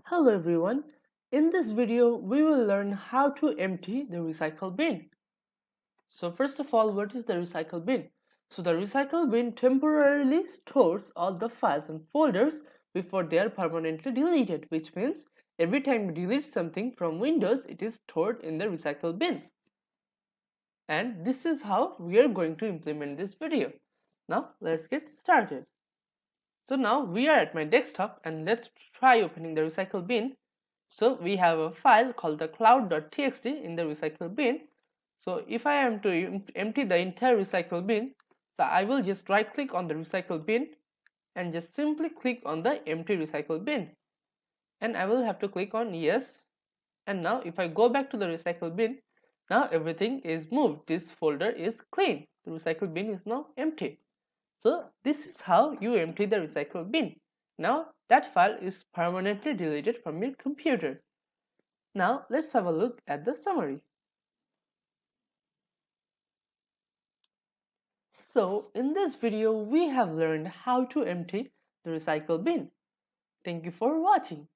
Hello everyone. In this video, we will learn how to empty the recycle bin. So first of all, what is the recycle bin? So the recycle bin temporarily stores all the files and folders before they are permanently deleted, which means every time you delete something from Windows, it is stored in the recycle bin. And this is how we are going to implement this video. Now let's get started. So now we are at my desktop and let's try opening the recycle bin. So we have a file called the cloud.txt in the recycle bin. So if I am to empty the entire recycle bin, so I will just right click on the recycle bin and just simply click on the empty recycle bin. And I will have to click on yes. And now if I go back to the recycle bin, now everything is moved. This folder is clean. The recycle bin is now empty. So this is how you empty the recycle bin. Now that file is permanently deleted from your computer. Now let's have a look at the summary. So in this video we have learned how to empty the recycle bin. Thank you for watching.